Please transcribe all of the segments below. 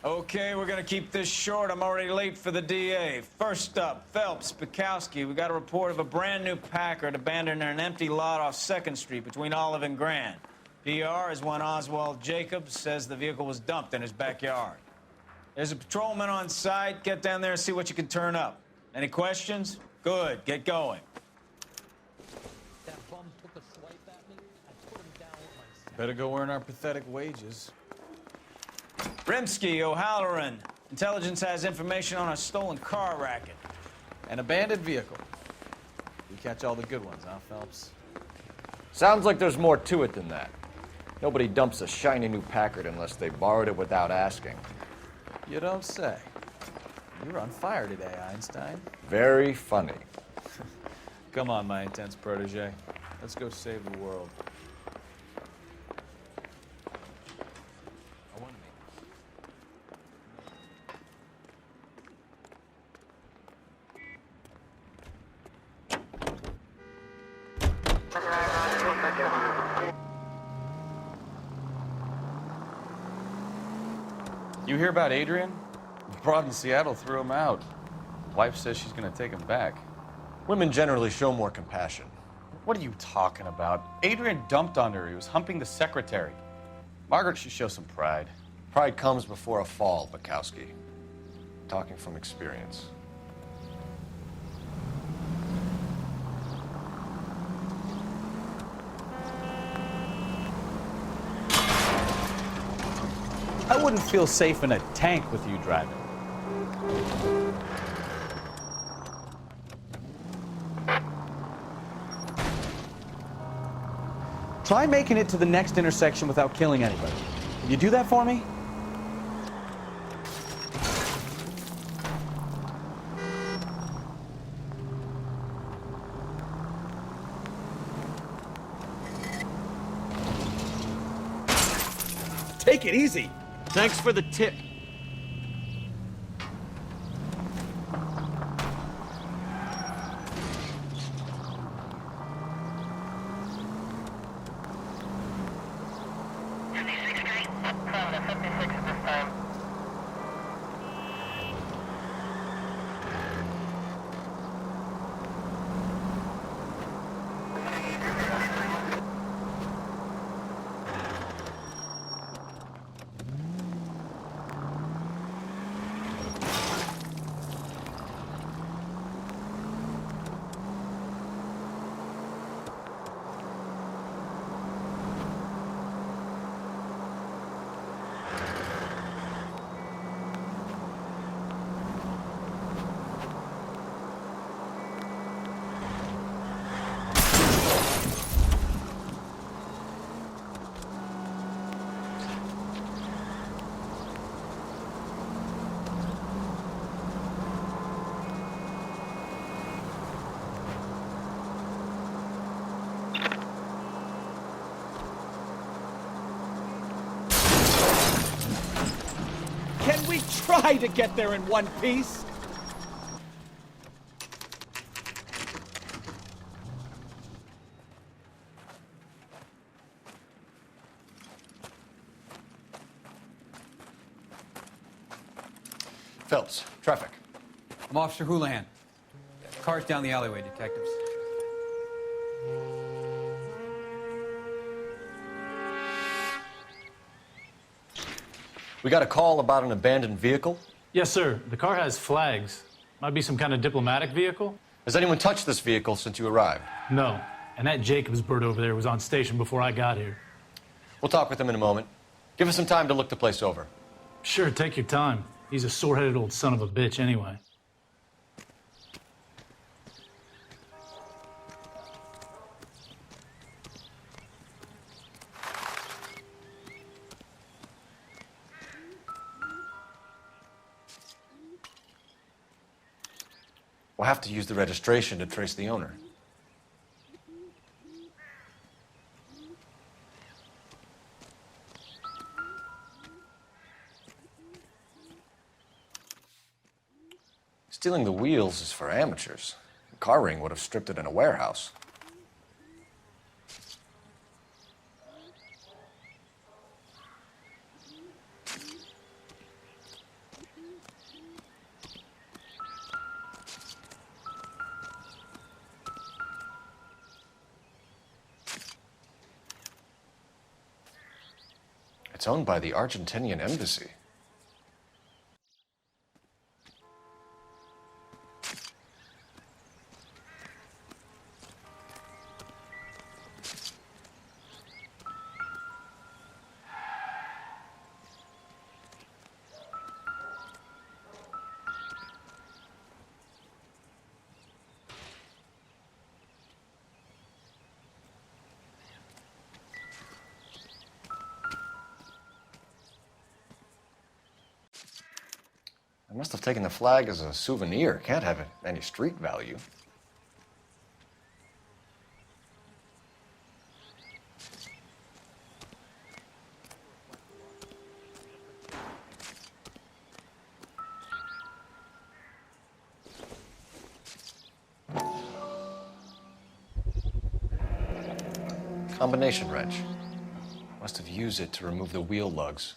Okay, we're gonna keep this short. I'm already late for the DA. First up, Phelps, Bukowski. We got a report of a brand new Packard abandoned in an empty lot off 2nd Street between Olive and Grand. PR is one Oswald Jacobs says the vehicle was dumped in his backyard. There's a patrolman on site. Get down there and see what you can turn up. Any questions? Good, get going. That bum took a swipe at me. I put him down with my... Better go earn our pathetic wages. Rimsky, O'Halloran. Intelligence has information on a stolen car racket. An abandoned vehicle. We catch all the good ones, huh, Phelps? Sounds like there's more to it than that. Nobody dumps a shiny new Packard unless they borrowed it without asking. You don't say. You're on fire today, Einstein. Very funny. Come on, my intense protege. Let's go save the world. You hear about Adrian? Broad in Seattle threw him out. Wife says she's gonna take him back. Women generally show more compassion. What are you talking about? Adrian dumped on her. He was humping the secretary. Margaret should show some pride. Pride comes before a fall, Bukowski. Talking from experience. I wouldn't feel safe in a tank with you driving. Try making it to the next intersection without killing anybody. Will you do that for me? Take it easy. Thanks for the tip. Can we try to get there in one piece? Phelps, traffic. I'm Officer Houlihan. Cars down the alleyway, detectives. We got a call about an abandoned vehicle. Yes, sir. The car has flags. Might be some kind of diplomatic vehicle? Has anyone touched this vehicle since you arrived? No. And that Jacobs bird over there was on station before I got here. We'll talk with him in a moment. Give us some time to look the place over. Sure, take your time. He's a sore-headed old son of a bitch anyway. We'll have to use the registration to trace the owner. Stealing the wheels is for amateurs. A car ring would have stripped it in a warehouse. It's owned by the Argentinian embassy. I must have taken the flag as a souvenir. Can't have any street value. Combination wrench. Must have used it to remove the wheel lugs.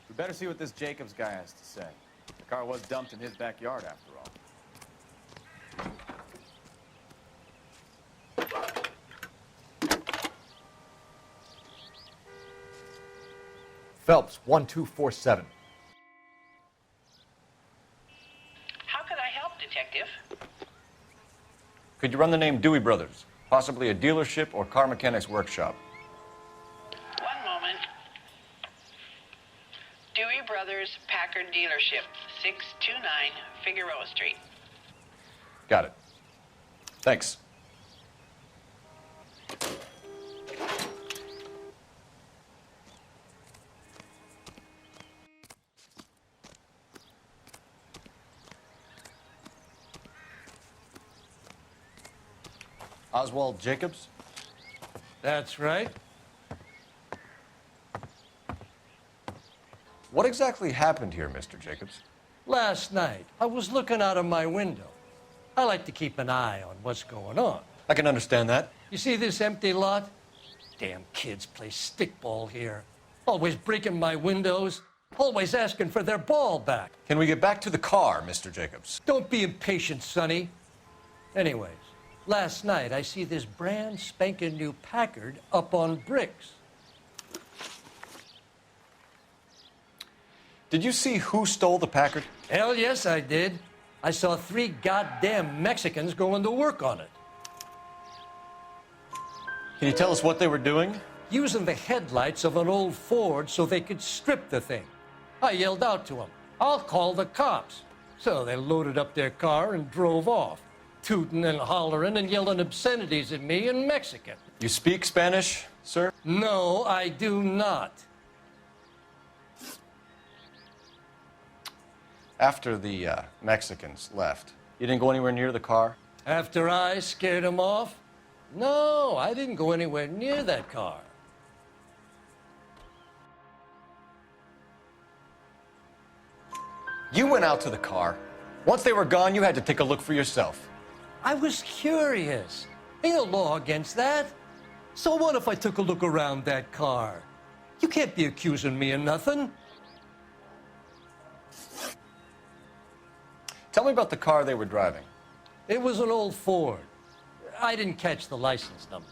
We better see what this Jacobs guy has to say. The car was dumped in his backyard, after all. Phelps, 1247. How could I help, Detective? Could you run the name Dewey Brothers? Possibly a dealership or car mechanics workshop. One moment. Dewey Brothers Packard Dealership, 629 Figueroa Street. Got it. Thanks. Oswald Jacobs? That's right. What exactly happened here, Mr. Jacobs? Last night, I was looking out of my window. I like to keep an eye on what's going on. I can understand that. You see this empty lot? Damn kids play stickball here. Always breaking my windows. Always asking for their ball back. Can we get back to the car, Mr. Jacobs? Don't be impatient, Sonny. Anyways, last night I see this brand spanking new Packard up on bricks. Did you see who stole the Packard? Hell yes, I did. I saw 3 goddamn Mexicans going to work on it. Can you tell us what they were doing? Using the headlights of an old Ford so they could strip the thing. I yelled out to them, "I'll call the cops." So they loaded up their car and drove off, tooting and hollering and yelling obscenities at me in Mexican. You speak Spanish, sir? No, I do not. After the Mexicans left, you didn't go anywhere near the car? After I scared them off? No, I didn't go anywhere near that car. You went out to the car. Once they were gone, you had to take a look for yourself. I was curious. Ain't no law against that. So what if I took a look around that car? You can't be accusing me of nothing. Tell me about the car they were driving. It was an old Ford. I didn't catch the license number.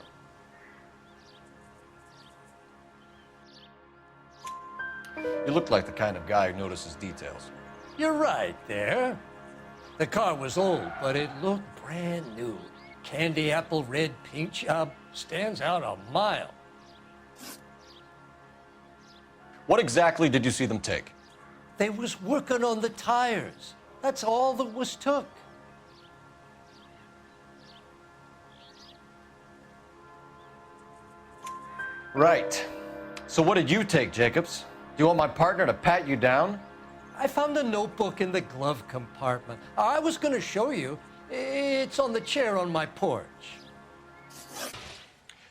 You look like the kind of guy who notices details. You're right there. The car was old, but it looked brand new. Candy apple red paint job stands out a mile. What exactly did you see them take? They was working on the tires. That's all that was took. Right. So what did you take, Jacobs? Do you want my partner to pat you down? I found a notebook in the glove compartment. I was going to show you. It's on the chair on my porch.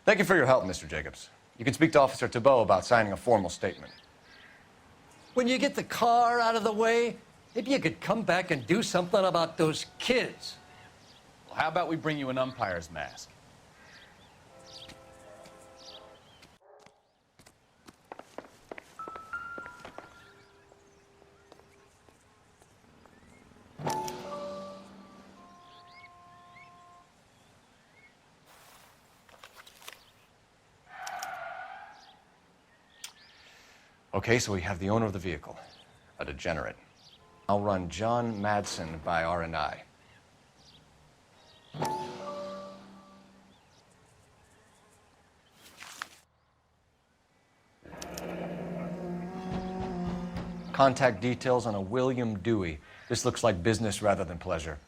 Thank you for your help, Mr. Jacobs. You can speak to Officer Thibault about signing a formal statement. When you get the car out of the way, maybe you could come back and do something about those kids. Well, how about we bring you an umpire's mask? Okay, so we have the owner of the vehicle, a degenerate. I'll run John Madsen by R&I. Contact details on a William Dewey. This looks like business rather than pleasure.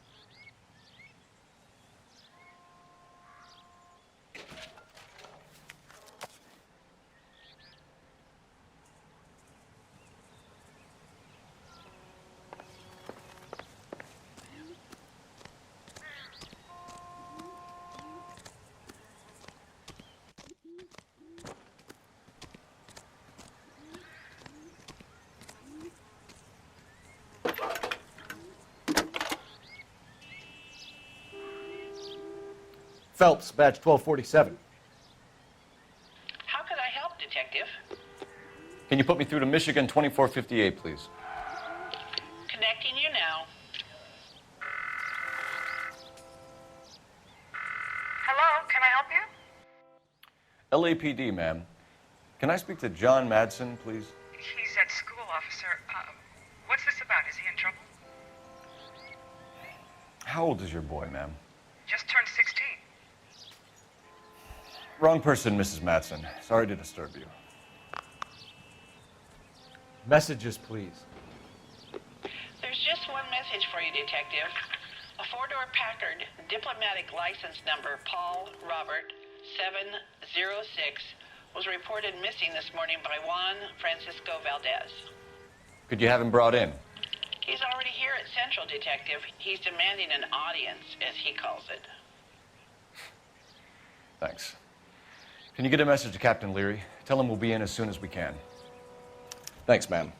Phelps, badge 1247. How could I help, Detective? Can you put me through to Michigan 2458, please? Connecting you now. Hello, can I help you? LAPD, ma'am. Can I speak to John Madsen, please? He's at school, officer. What's this about? Is he in trouble? How old is your boy, ma'am? Just turned 16. Wrong person, Mrs. Madsen. Sorry to disturb you. Messages, please. There's just one message for you, Detective. A four-door Packard, diplomatic license number Paul Robert 706, was reported missing this morning by Juan Francisco Valdez. Could you have him brought in? He's already here at Central, Detective. He's demanding an audience, as he calls it. Thanks. Can you get a message to Captain Leary? Tell him we'll be in as soon as we can. Thanks, ma'am.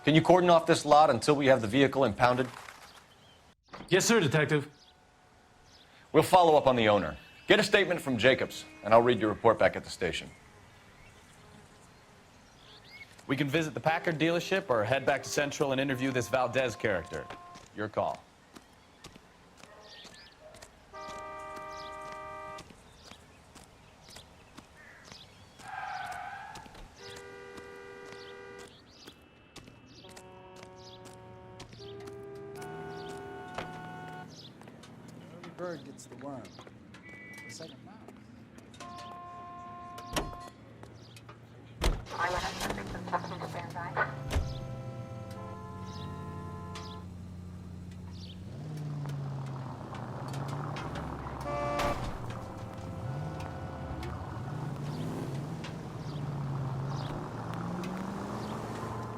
Can you cordon off this lot until we have the vehicle impounded? Yes, sir, Detective. We'll follow up on the owner. Get a statement from Jacobs, and I'll read your report back at the station. We can visit the Packard dealership or head back to Central and interview this Valdez character. Your call. Every bird gets the worm. The second mouse.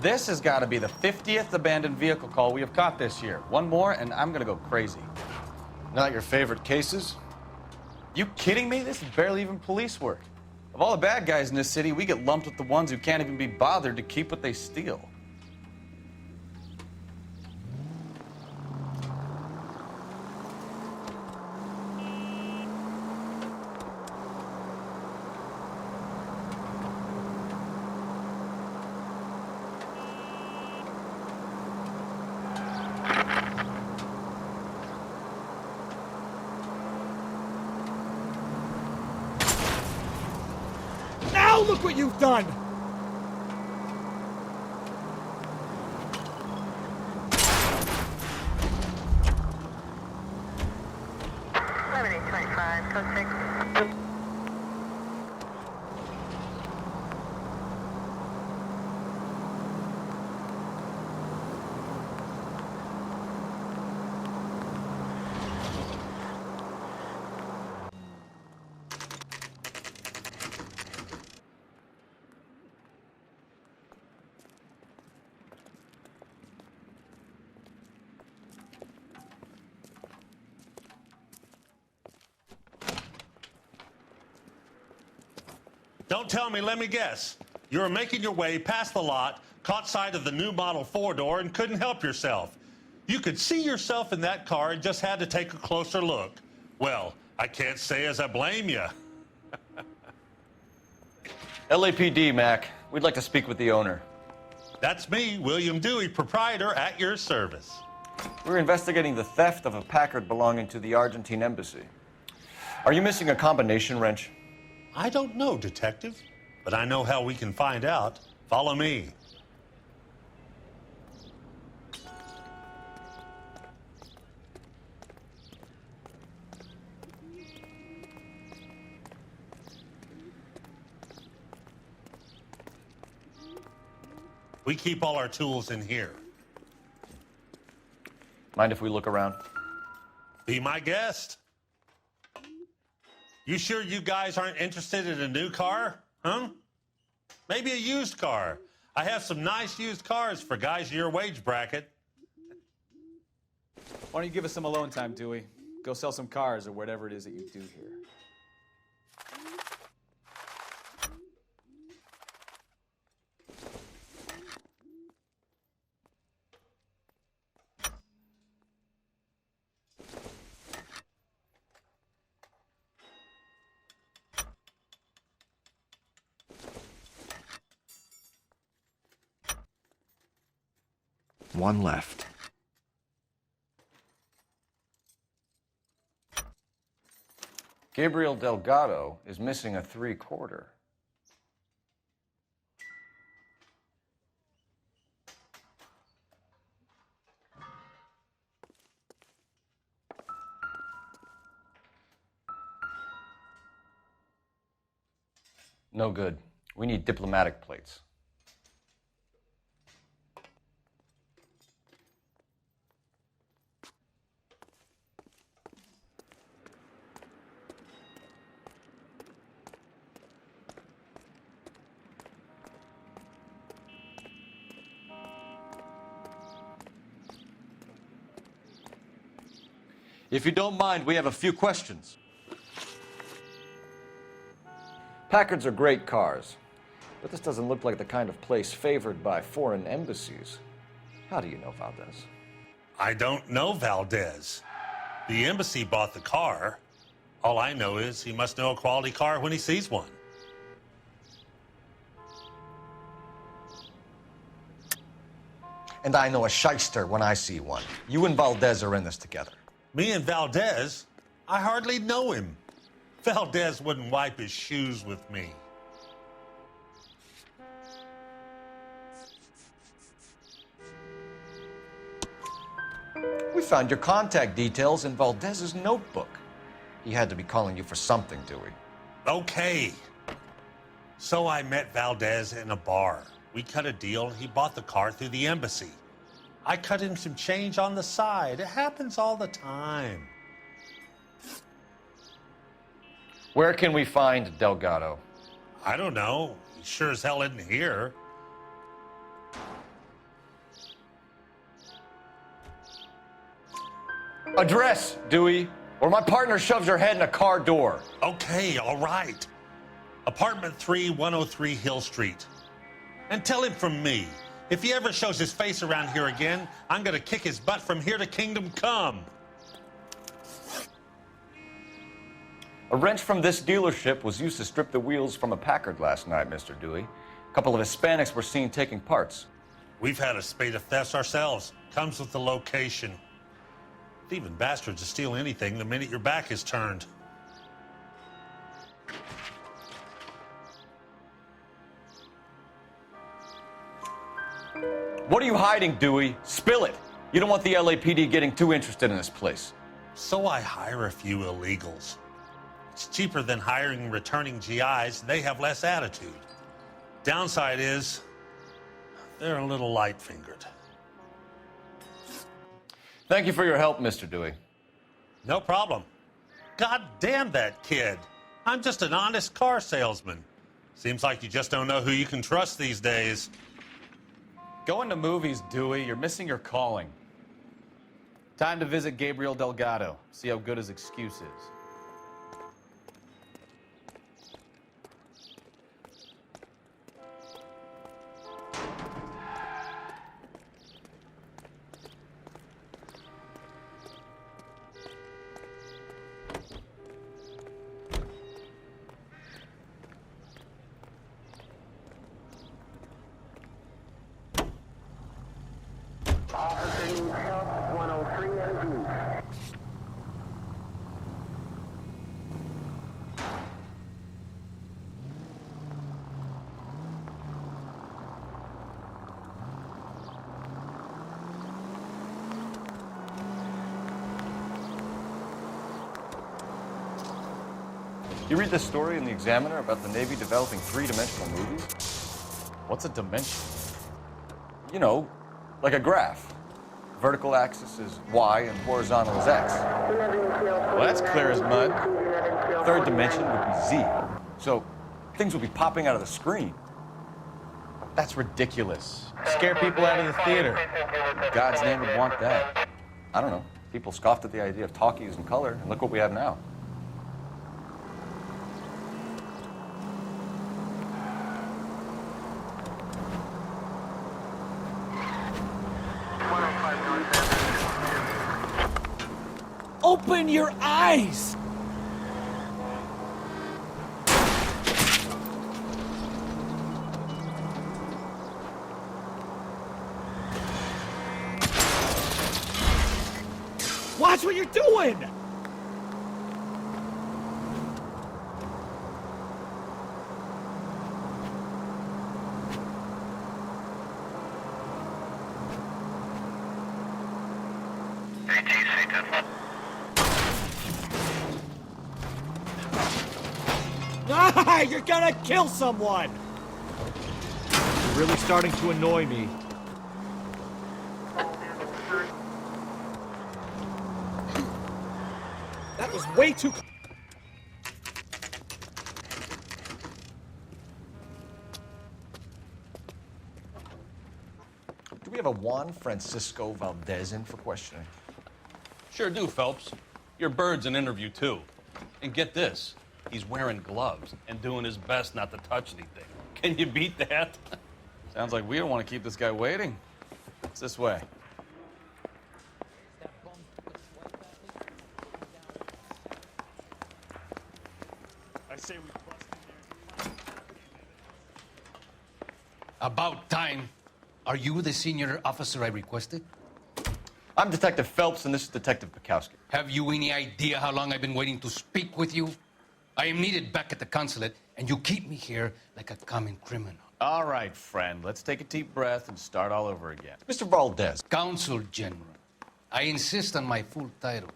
This has got to be the 50th abandoned vehicle call we have caught this year. One more, and I'm going to go crazy. Not your favorite cases? You kidding me? This is barely even police work. Of all the bad guys in this city, we get lumped with the ones who can't even be bothered to keep what they steal. Now look what you've done! Don't tell me, let me guess. You were making your way past the lot, caught sight of the new model four-door, and couldn't help yourself. You could see yourself in that car and just had to take a closer look. Well, I can't say as I blame you. LAPD, Mac. We'd like to speak with the owner. That's me, William Dewey, proprietor, at your service. We're investigating the theft of a Packard belonging to the Argentine embassy. Are you missing a combination wrench? I don't know, Detective, but I know how we can find out. Follow me. We keep all our tools in here. Mind if we look around? Be my guest. You sure you guys aren't interested in a new car? Huh? Maybe a used car. I have some nice used cars for guys in your wage bracket. Why don't you give us some alone time, Dewey? Go sell some cars or whatever it is that you do here. One left. Gabriel Delgado is missing a 3/4. No good. We need diplomatic plates. If you don't mind, we have a few questions. Packards are great cars, but this doesn't look like the kind of place favored by foreign embassies. How do you know Valdez? I don't know Valdez. The embassy bought the car. All I know is he must know a quality car when he sees one. And I know a shyster when I see one. You and Valdez are in this together. Me and Valdez? I hardly know him. Valdez wouldn't wipe his shoes with me. We found your contact details in Valdez's notebook. He had to be calling you for something, Dewey. Okay. So I met Valdez in a bar. We cut a deal and he bought the car through the embassy. I cut him some change on the side. It happens all the time. Where can we find Delgado? I don't know. He sure as hell isn't here. Address, Dewey, or my partner shoves your head in a car door. Okay, all right. Apartment 3, 103 Hill Street. And tell him from me, if he ever shows his face around here again, I'm gonna kick his butt from here to Kingdom Come. A wrench from this dealership was used to strip the wheels from a Packard last night, Mr. Dewey. A couple of Hispanics were seen taking parts. We've had a spate of thefts ourselves. Comes with the location. Thieving bastards to steal anything the minute your back is turned. What are you hiding, Dewey? Spill it. You don't want the LAPD getting too interested in this place. So I hire a few illegals. It's cheaper than hiring returning GIs. They have less attitude. Downside is, they're a little light-fingered. Thank you for your help, Mr. Dewey. No problem. God damn that kid. I'm just an honest car salesman. Seems like you just don't know who you can trust these days. Going to movies, Dewey. You're missing your calling. Time to visit Gabriel Delgado. See how good his excuse is. You read this story in the Examiner about the Navy developing three-dimensional movies? What's a dimension? You know, like a graph. Vertical axis is Y and horizontal is X. Well, that's clear as mud. Third dimension would be Z. So things would be popping out of the screen. That's ridiculous. Scare people out of the theater. God's name would want that. I don't know. People scoffed at the idea of talkies in color, and look what we have now. Open your eyes! Watch what you're doing! Ah, you're gonna kill someone! You're really starting to annoy me. That was way too... Do we have a Juan Francisco Valdez in for questioning? Sure do, Phelps. Your bird's an interview, too. And get this, he's wearing gloves and doing his best not to touch anything. Can you beat that? Sounds like we don't want to keep this guy waiting. It's this way. I say we bust in there. About time. Are you the senior officer I requested? I'm Detective Phelps, and this is Detective Bukowski. Have you any idea how long I've been waiting to speak with you? I am needed back at the consulate, and you keep me here like a common criminal. All right, friend. Let's take a deep breath and start all over again. Mr. Valdez. Consul General. I insist on my full title.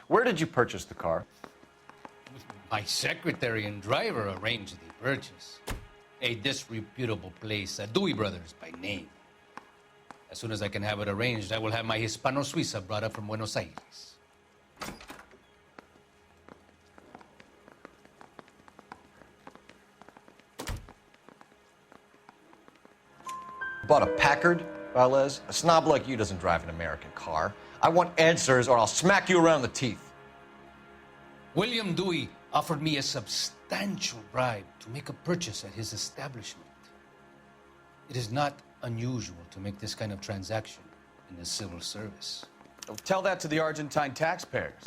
Where did you purchase the car? My secretary and driver arranged the purchase. A disreputable place, Dewey Brothers by name. As soon as I can have it arranged, I will have my Hispano Suiza brought up from Buenos Aires. Bought a Packard, Valdez? A snob like you doesn't drive an American car. I want answers or I'll smack you around the teeth. William Dewey offered me a substantial bribe to make a purchase at his establishment. It is not unusual to make this kind of transaction in the civil service. Tell that to the Argentine taxpayers.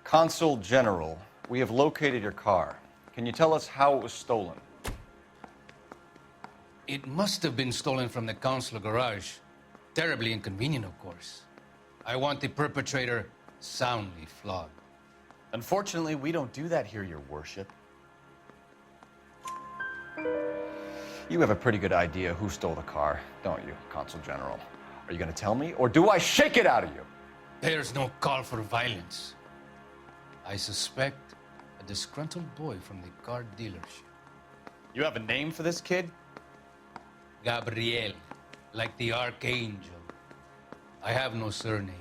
Consul General, we have located your car. Can you tell us how it was stolen? It must have been stolen from the consular garage. Terribly inconvenient, of course. I want the perpetrator soundly flogged. Unfortunately, we don't do that here, Your Worship. You have a pretty good idea who stole the car, don't you, Consul General? Are you going to tell me, or do I shake it out of you? There's no call for violence. I suspect a disgruntled boy from the car dealership. You have a name for this kid? Gabriel, like the archangel. I have no surname.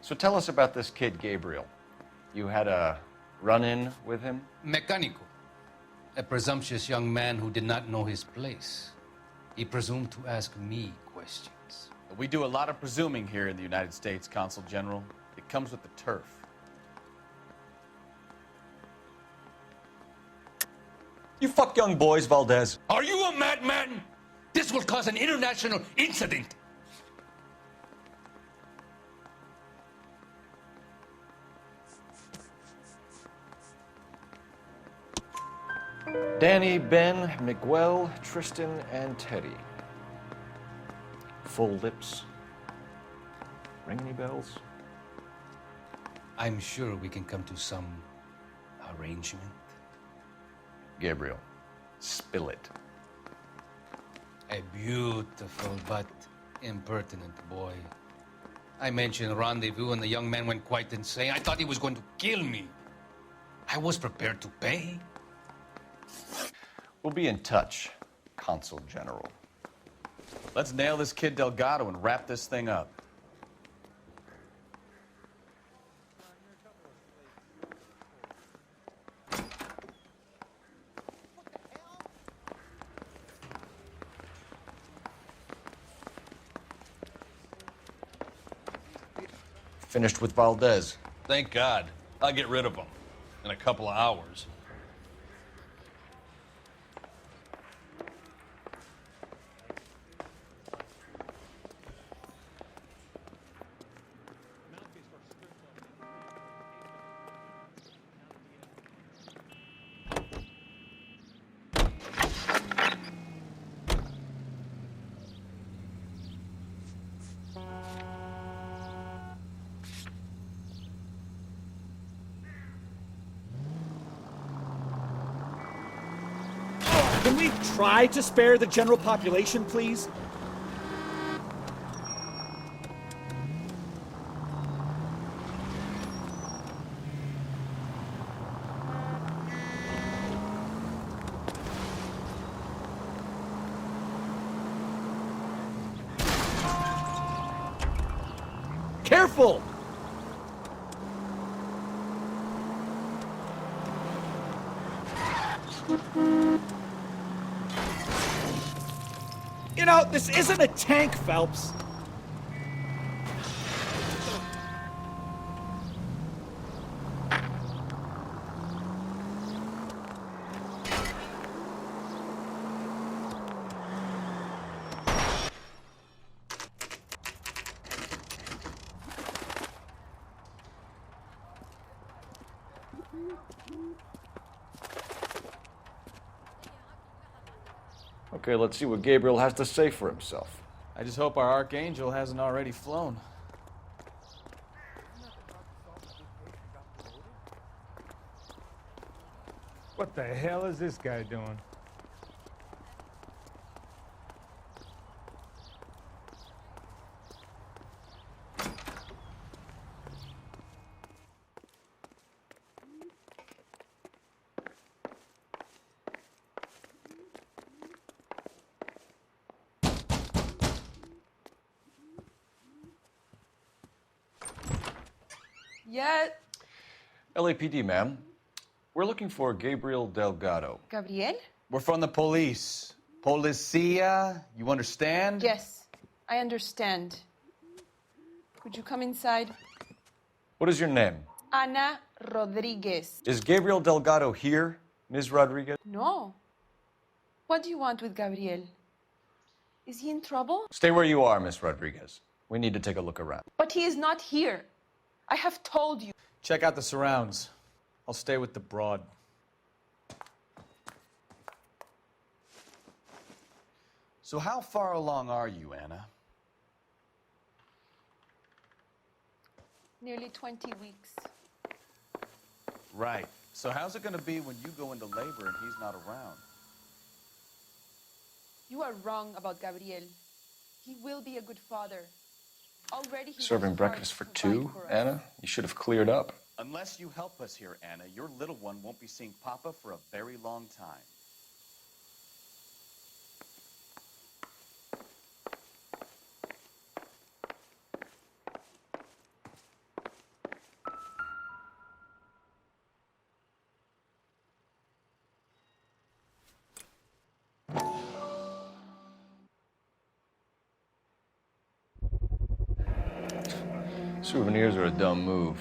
So tell us about this kid, Gabriel. You had a run-in with him? Mecánico. A presumptuous young man who did not know his place. He presumed to ask me questions. We do a lot of presuming here in the United States, Consul General. It comes with the turf. You fuck young boys, Valdez. Are you a madman? This will cause an international incident. Danny, Ben, Miguel, Tristan, and Teddy. Full lips. Ring any bells? I'm sure we can come to some arrangement. Gabriel, spill it. A beautiful but Impertinent boy. I mentioned rendezvous and the young man went quite insane. I thought he was going to kill me. I was prepared to pay. We'll be in touch, Consul General. Let's nail this kid Delgado and wrap this thing up. Finished with Valdez. Thank God. I'll get rid of him in a couple of hours. Can we try to spare the general population, please? Careful! You know, this isn't a tank, Phelps. Okay, let's see what Gabriel has to say for himself. I just hope our Archangel hasn't already flown. What the hell is this guy doing? Yeah. LAPD, ma'am. We're looking for Gabriel Delgado. Gabriel? We're from the police. Policia, you understand? Yes, I understand. Could you come inside? What is your name? Ana Rodriguez. Is Gabriel Delgado here, Ms. Rodriguez? No. What do you want with Gabriel? Is he in trouble? Stay where you are, Ms. Rodriguez. We need to take a look around. But he is not here. I have told you. Check out the surrounds. I'll stay with the broad. So how far along are you, Anna? Nearly 20 weeks. Right. So how's it going to be when you go into labor and he's not around? You are wrong about Gabriel. He will be a good father. Already he Serving works breakfast for hard to provide two, for us. Anna? You should have cleared up. Unless you help us here, Anna, your little one won't be seeing Papa for a very long time. Souvenirs are a dumb move.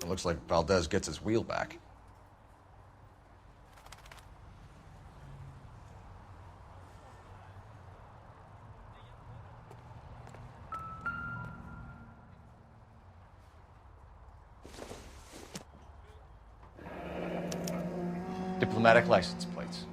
Looks like Valdez gets his wheel back. Diplomatic license plates.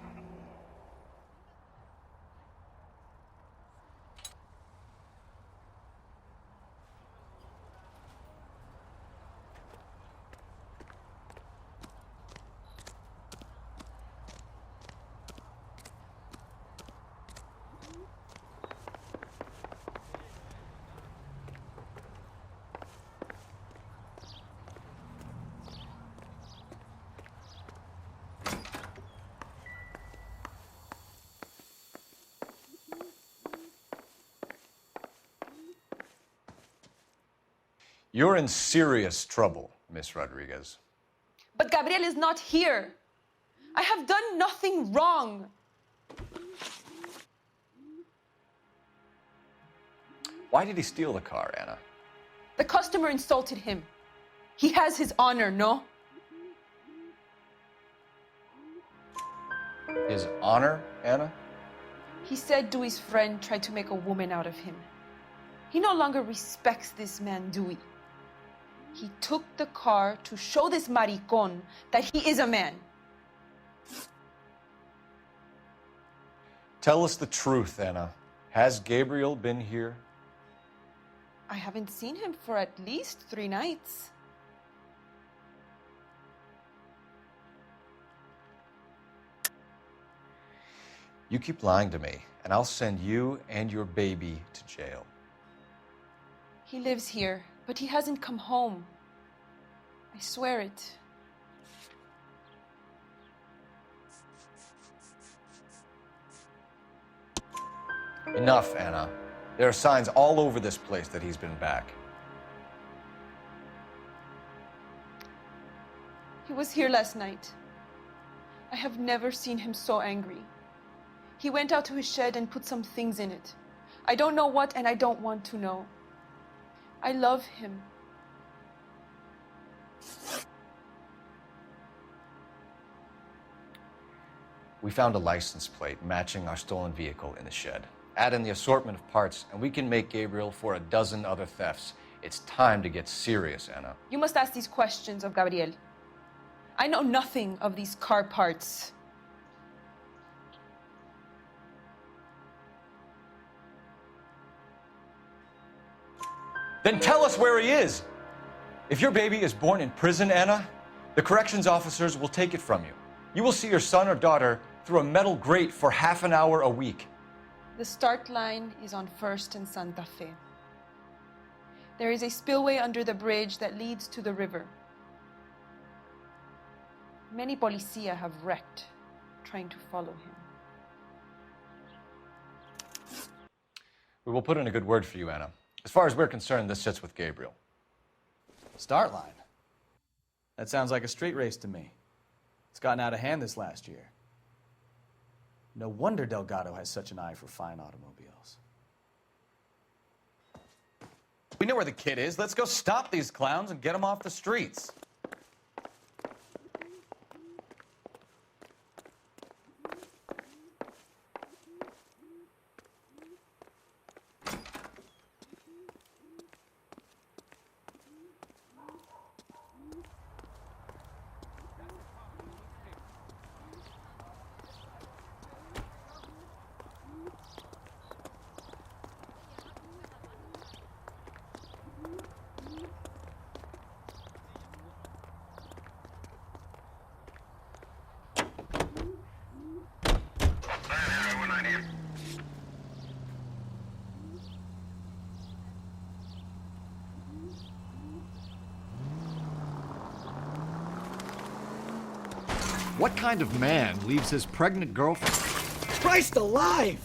You're in serious trouble, Miss Rodriguez. But Gabriel is not here. I have done nothing wrong. Why did he steal the car, Anna? The customer insulted him. He has his honor, no? His honor, Anna? He said Dewey's friend tried to make a woman out of him. He no longer respects this man, Dewey. He took the car to show this maricón that he is a man. Tell us the truth, Anna. Has Gabriel been here? I haven't seen him for at least 3 nights. You keep lying to me, and I'll send you and your baby to jail. He lives here, but he hasn't come home. I swear it. Enough, Anna. There are signs all over this place that he's been back. He was here last night. I have never seen him so angry. He went out to his shed and put some things in it. I don't know what, and I don't want to know. I love him. We found a license plate matching our stolen vehicle in the shed. Add in the assortment of parts, and we can make Gabriel for a dozen other thefts. It's time to get serious, Anna. You must ask these questions of Gabriel. I know nothing of these car parts. Then tell us where he is. If your baby is born in prison, Anna, the corrections officers will take it from you. You will see your son or daughter through a metal grate for half an hour a week. The start line is on 1st and Santa Fe. There is a spillway under the bridge that leads to the river. Many policia have wrecked trying to follow him. We will put in a good word for you, Anna. As far as we're concerned, this sits with Gabriel. Start line. That sounds like a street race to me. It's gotten out of hand this last year. No wonder Delgado has such an eye for fine automobiles. We know where the kid is. Let's go stop these clowns and get them off the streets. What kind of man leaves his pregnant girlfriend? Christ alive!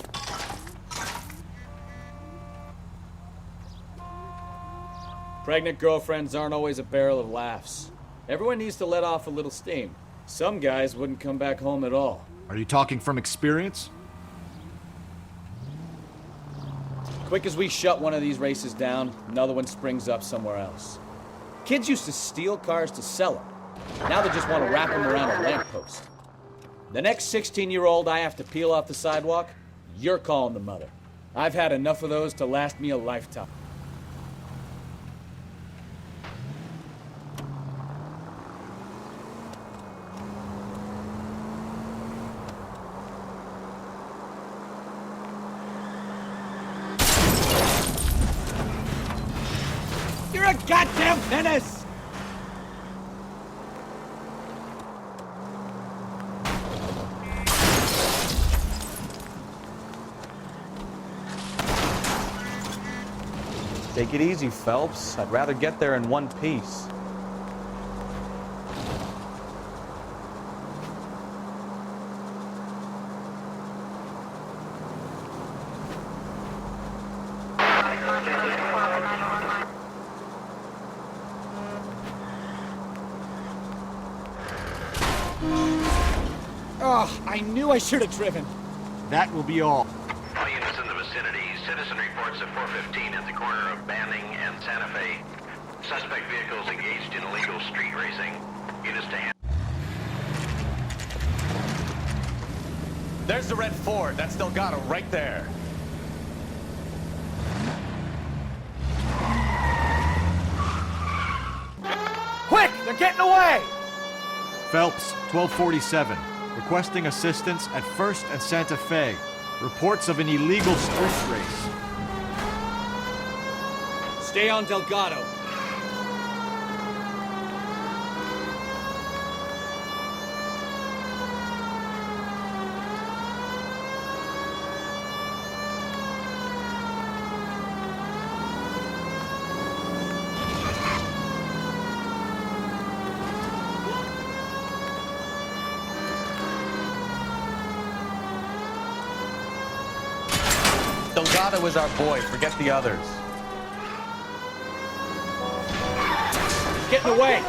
Pregnant girlfriends aren't always a barrel of laughs. Everyone needs to let off a little steam. Some guys wouldn't come back home at all. Are you talking from experience? Quick as we shut one of these races down, another one springs up somewhere else. Kids used to steal cars to sell them. Now they just want to wrap them around a lamppost. The next 16-year-old I have to peel off the sidewalk, you're calling the mother. I've had enough of those to last me a lifetime. You're a goddamn menace! Take it easy, Phelps. I'd rather get there in one piece. Oh, I knew I should have driven. That will be all. All units in the vicinity. Citizen reports at 415 at the corner of Banning and Santa Fe. Suspect vehicles engaged in illegal street racing. Units to hand. There's the red Ford. That's Delgado right there. Quick! They're getting away! Phelps, 1247. Requesting assistance at 1st and Santa Fe. Reports of an illegal street race. Stay on Delgado. Delgado is our boy. Forget the others. Getting away.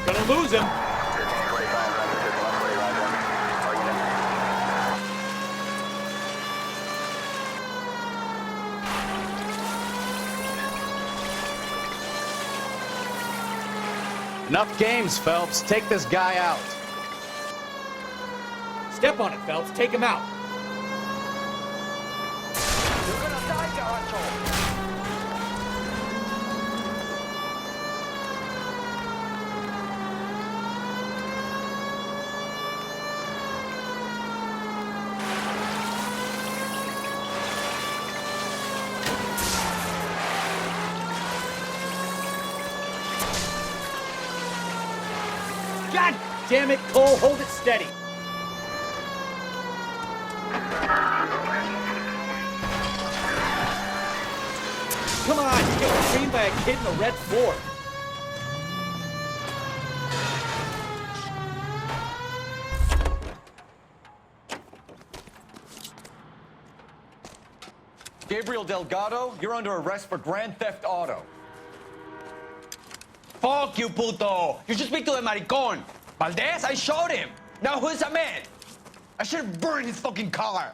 Gonna lose him. Enough games, Phelps. Take this guy out. Step on it, Phelps. Take him out. God damn it, Cole, hold it steady. Come on, you're getting seen by a kid in a red Ford. Gabriel Delgado, you're under arrest for grand theft auto. Fuck you, puto! You should speak to the maricón. Valdez, I showed him. Now who's a man? I should have burned his fucking car.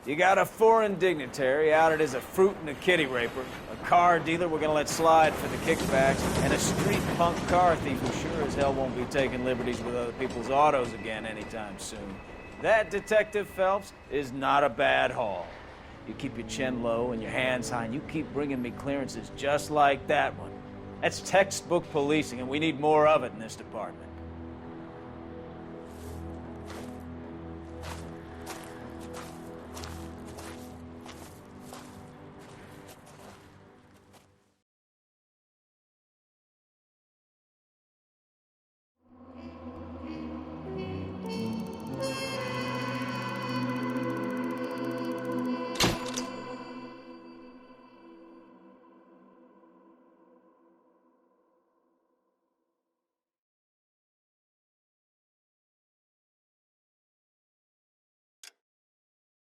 You got a foreign dignitary outed as a fruit and a kitty raper, a car dealer we're gonna let slide for the kickbacks, and a street punk car thief who sure as hell won't be taking liberties with other people's autos again anytime soon. That, Detective Phelps, is not a bad haul. You keep your chin low and your hands high, and you keep bringing me clearances just like that one. That's textbook policing, and we need more of it in this department.